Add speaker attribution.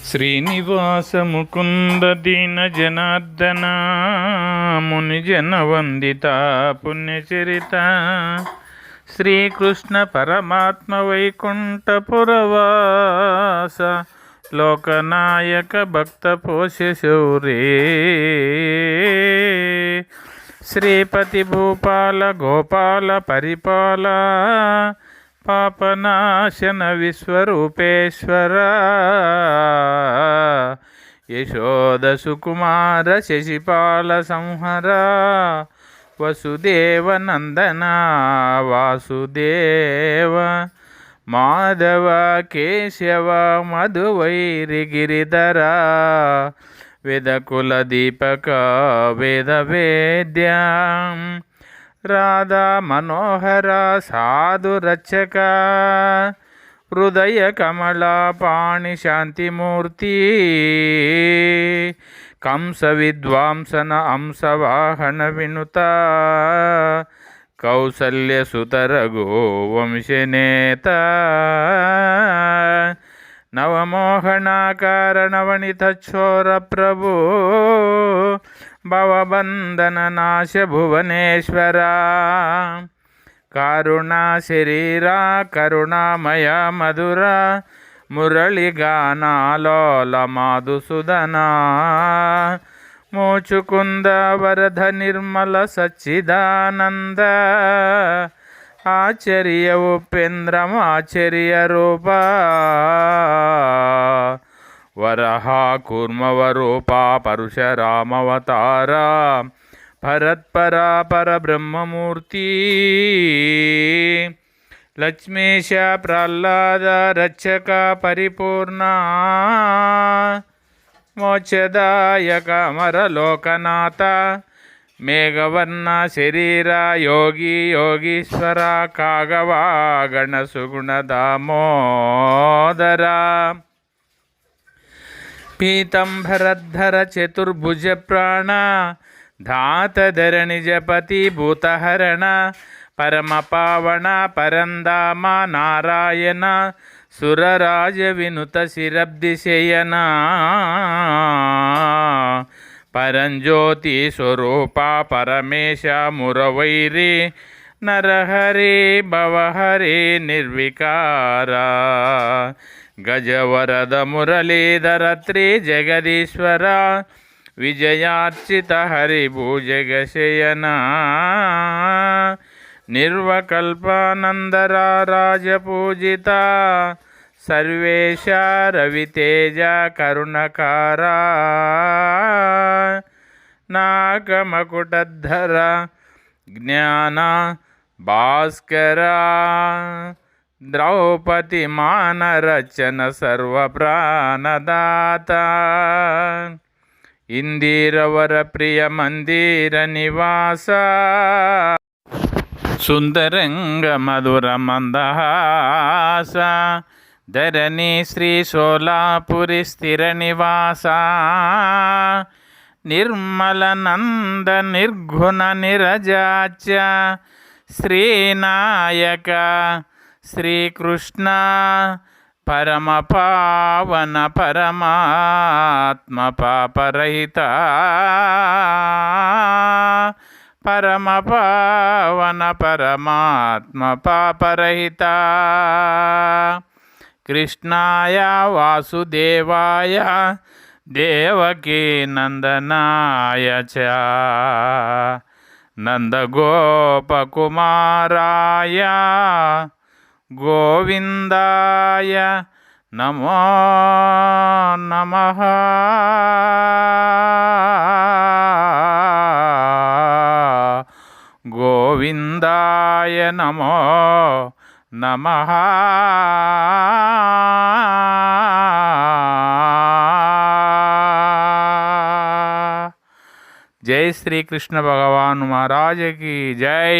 Speaker 1: శ్రీనివాస ముకుంద దీన జనార్దన మునిజన వందిత పుణ్యచరిత శ్రీకృష్ణ పరమాత్మ వైకుంఠపురవాస లోకనాయక భక్త పోష శౌరే శ్రీపతి భూపాల గోపాల పరిపాల పాపనాశన విశ్వరూపేశ్వర యశోద సుకుమార శశిపాల సంహర వసుదేవ నందన వాసుదేవ మాధవ కేశవ మధువైరి గిరిధర వేదకుల దీపక వేద వేద్య రాధా మనోహర సాధు రక్షక హృదయ కమల పాణి శాంతిమూర్తి కంస విద్వాంసన అంశవాహన వినుత కౌసల్య సుతరగో వంశనేత నవమోహనాకారణవనిత ఛోర ప్రభు భవబంధన నాశ భువనేశ్వర కారుణా శరీరా కరుణామయ మధుర మురళిగానాలోల మాధుసూదనా మోచుకుంద వరద నిర్మల సచ్చిదానంద ఆచర్య ఉపేంద్రం ఆచర్య రూప వరహ కూర్మవరూప పరశురామవతార భరత్పర పరబ్రహ్మమూర్తి లక్ష్మీశ ప్రహ్లాద రక్షక పరిపూర్ణ మోక్షదాయక అమరలోకనాథ మేఘవర్ణ శరీర యోగి యోగీశ్వర కాగవా గణసుగుణ దామోదర పీతంబరధర చతుర్భుజ ప్రాణ ధాతధరణి జపతి భూతహరణ పరమ పావన పరందామ నారాయణ సురరాజ వినుత శిరబ్దిశయన పరంజ్యోతి స్వరూప పరమేశ మురవైరి నరహరి భవహరి నిర్వికార గజవరద మురళీధర త్రి జగదీశ్వర విజయార్చిత హరి భూజగశయన నిర్వకల్పానందర రాజపూజిత సర్వేశ రవితేజ కరుణకార నాగమకుటధర జ్ఞాన భాస్కర ద్రౌపది మానరచన సర్వప్రాణదాత ఇందిరవర ప్రియ మందిర నివాస సుందరంగ మధుర మందహాస ధరణి శ్రీ సోలాపురి స్థిర నివాస నిర్మల నంద నిర్గుణ నిరజాచ శ్రీనాయక శ్రీకృష్ణ పరమ పావన పరమాత్మ పాపరహిత పరమ పావన పరమాత్మ పాపరహిత కృష్ణాయ వాసుదేవాయ దేవకీ నందనాయ చ నందగోపకుమారాయ గోవిందాయ నమో నమః గోవిందాయ నమో నమః. జై శ్రీకృష్ణ భగవాన్ మహారాజ్ की जय.